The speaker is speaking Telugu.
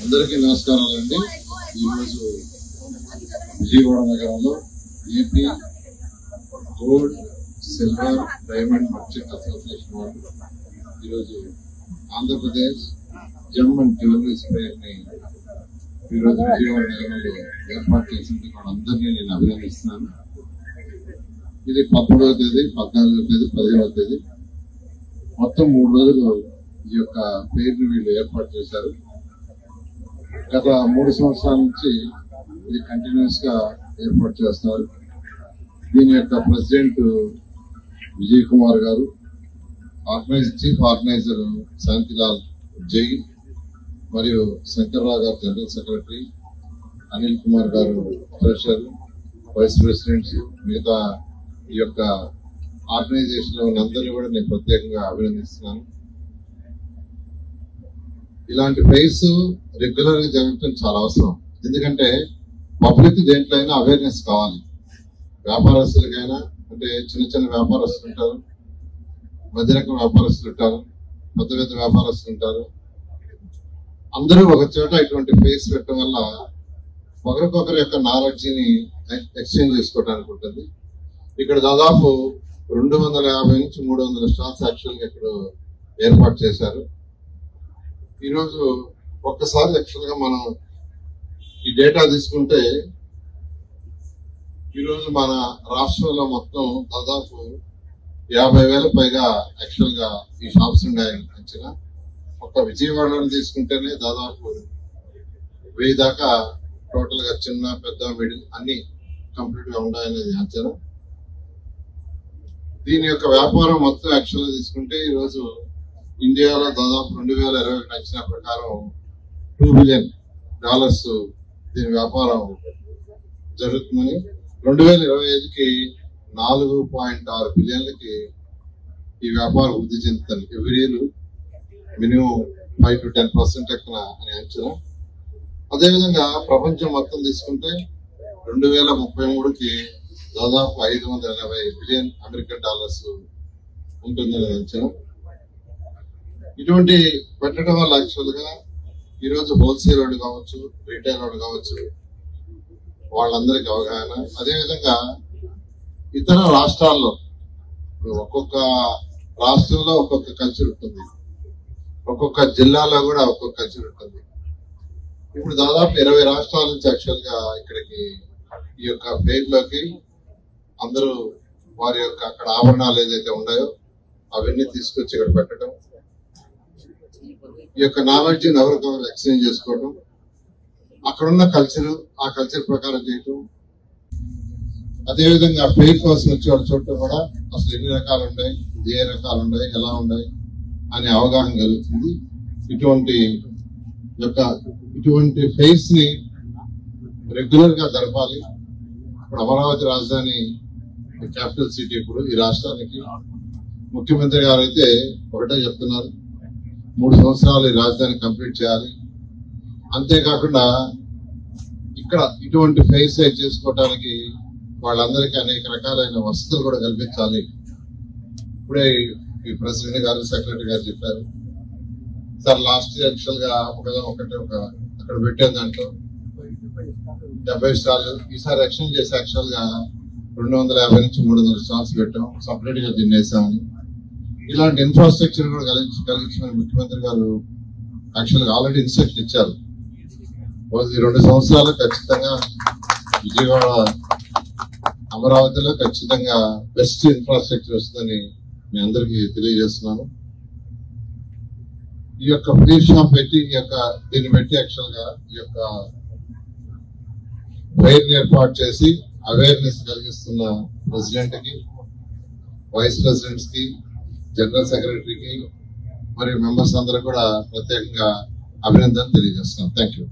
అందరికీ నమస్కారాలండి. ఈరోజు విజయవాడ నగరంలో AP gold silver diamond merchant association వాళ్ళు ఈరోజు Andhra Pradesh gem and jewelleries fair ని ఈరోజు విజయవాడ నగరంలో ఏర్పాటు చేసినందుకు వాళ్ళందరినీ నేను అభినందిస్తున్నాను. ఇది 13వ తేదీ, 14వ తేదీ, 15వ తేదీ మొత్తం 3 రోజులు ఈ యొక్క ఫెయిర్ ని వీళ్ళు ఏర్పాటు చేశారు. గత 3 సంవత్సరాల నుంచి ఇది కంటిన్యూస్ గా ఏర్పాటు చేస్తున్నారు. దీని యొక్క ప్రెసిడెంట్ విజయ్ కుమార్ గారు, చీఫ్ ఆర్గనైజర్ శాంతిలాల్ జై మరియు శంకర్రావు గారు జనరల్ సెక్రటరీ, అనిల్ కుమార్ గారు ట్రెషరర్, వైస్ ప్రెసిడెంట్స్, మిగతా ఈ యొక్క ఆర్గనైజేషన్ లో అందరినీ కూడా నేను ప్రత్యేకంగా అభినందిస్తున్నాను. ఇలాంటి ఫెయిర్స్ రెగ్యులర్ గా జరగడం చాలా అవసరం. ఎందుకంటే పబ్లిక్ దేంట్లో అయినా అవేర్నెస్ కావాలి. వ్యాపారస్తులకైనా, అంటే చిన్న చిన్న వ్యాపారస్తులు ఉంటారు, మధ్యరకం వ్యాపారస్తులు ఉంటారు, పెద్ద పెద్ద వ్యాపారస్తులు ఉంటారు. అందరూ ఒక చోట ఇటువంటి ఫెయిర్స్ పెట్టడం వల్ల ఒకరికొకరి యొక్క నాలెడ్జ్ ని ఎక్స్చేంజ్ చేసుకోవడానికి ఉంటుంది. ఇక్కడ దాదాపు 250 నుంచి 300 స్టాల్స్ యాక్చువల్ గా ఇక్కడ ఏర్పాటు చేశారు. ఈరోజు ఒక్కసారి యాక్చువల్ గా మనం ఈ డేటా తీసుకుంటే ఈరోజు మన రాష్ట్రంలో మొత్తం దాదాపు 50,000 పైగా యాక్చువల్ గా ఈ షాప్స్ ఉన్నాయని అంచనా. ఒక్క విజయవాడలో తీసుకుంటేనే దాదాపు 1000 దాకా టోటల్ గా చిన్న పెద్ద మిడిల్ అన్ని కంప్లీట్ గా ఉన్నాయనేది అంచనా. దీని యొక్క వ్యాపారం మొత్తం యాక్చువల్ గా తీసుకుంటే ఈరోజు ఇండియాలో దాదాపు 2020 అంచనా ప్రకారం $2 బిలియన్ దీని వ్యాపారం జరుగుతుందని, 2025కి 4.6 బిలియన్లకి ఈ వ్యాపారం వృద్ధి చెందుతుంది. ఎవ్రీ ఇయర్ మినిమం 5 to 10% ఎక్కన అని అంచనా. అదేవిధంగా ప్రపంచం మొత్తం తీసుకుంటే 2033కి దాదాపు $580 బిలియన్ ఉంటుందని అంచనా. ఇటువంటి పెట్టడం వల్ల యాక్చువల్ గా ఈరోజు హోల్సేల్ వాడు కావచ్చు, రీటైల్ వాడు కావచ్చు, వాళ్ళందరికీ అవగాహన. అదేవిధంగా ఇతర రాష్ట్రాల్లో ఒక్కొక్క రాష్ట్రంలో ఒక్కొక్క కల్చర్ ఉంటుంది, ఒక్కొక్క జిల్లాలో కూడా ఒక్కొక్క కల్చర్ ఉంటుంది. ఇప్పుడు దాదాపు 20 రాష్ట్రాల నుంచి యాక్చువల్ గా ఇక్కడికి ఈ యొక్క ఫెయిర్ లోకి అందరూ వారి యొక్క అక్కడ ఆభరణాలు ఏదైతే ఉన్నాయో అవన్నీ తీసుకొచ్చి ఇక్కడ పెట్టడం, ఈ యొక్క నాలెడ్జ్ ఎవరికొకరు ఎక్స్చేంజ్ చేసుకోవడం, అక్కడున్న కల్చర్ ఆ కల్చర్ ప్రకారం చేయటం. అదేవిధంగా ఫెయిర్ కోసం వచ్చే వాళ్ళ చోట్ల కూడా అసలు ఎన్ని రకాలు ఉన్నాయి, ఏ రకాలు ఉన్నాయి, ఎలా ఉన్నాయి అనే అవగాహన కలుగుతుంది. ఇటువంటి ఫెయిర్స్ ని రెగ్యులర్ గా జరపాలి. ఇప్పుడు అమరావతి రాజధాని క్యాపిటల్ సిటీ, ఇప్పుడు ఈ రాష్ట్రానికి ముఖ్యమంత్రి గారు అయితే ఒకటే చెప్తున్నారు, 3 సంవత్సరాలు ఈ రాజధాని కంప్లీట్ చేయాలి. అంతేకాకుండా ఇక్కడ ఇటువంటి ఫెయిర్స్ చేసుకోవడానికి వాళ్ళందరికీ అనేక రకాలైన వసతులు కూడా కల్పించాలి. ఇప్పుడే ఈ ప్రెసిడెంట్ గారు, సెక్రటరీ గారు చెప్పారు. సార్ లాస్ట్ ఇయర్ యాక్చువల్ గా అక్కడ పెట్టే దాంట్లో 70 స్టాల్స్, ఈసారి ఎక్స్టెండ్ చేసి యాక్చువల్ గా 250 నుంచి 300 స్టాల్స్ పెట్టాం, సపరేట్ గా తినేసామని. ఇలాంటి ఇన్ఫ్రాస్ట్రక్చర్ కూడా కలిగించమని ముఖ్యమంత్రి గారు యాక్చువల్ గా ఆల్రెడీ ఇన్స్ట్రక్షన్ ఇచ్చారు. ఈ 2 సంవత్సరాలు ఖచ్చితంగా విజయవాడ అమరావతిలో ఖచ్చితంగా బెస్ట్ ఇన్ఫ్రాస్ట్రక్చర్ వస్తుందని మీ అందరికీ తెలియజేస్తున్నాను. ఈ యొక్క ఫెయిర్ షాప్ పెట్టి దీన్ని పెట్టి యాక్చువల్ గా ఈ యొక్క ఫెయిర్ ని ఏర్పాటు చేసి అవేర్నెస్ కలిగిస్తున్న ప్రెసిడెంట్ కి, వైస్ ప్రెసిడెంట్స్ కి, జనరల్ సెక్రటరీకి మరియు మెంబర్స్ అందరూ కూడా ప్రత్యేకంగా అభినందనలు తెలియజేస్తున్నాను. Thank you.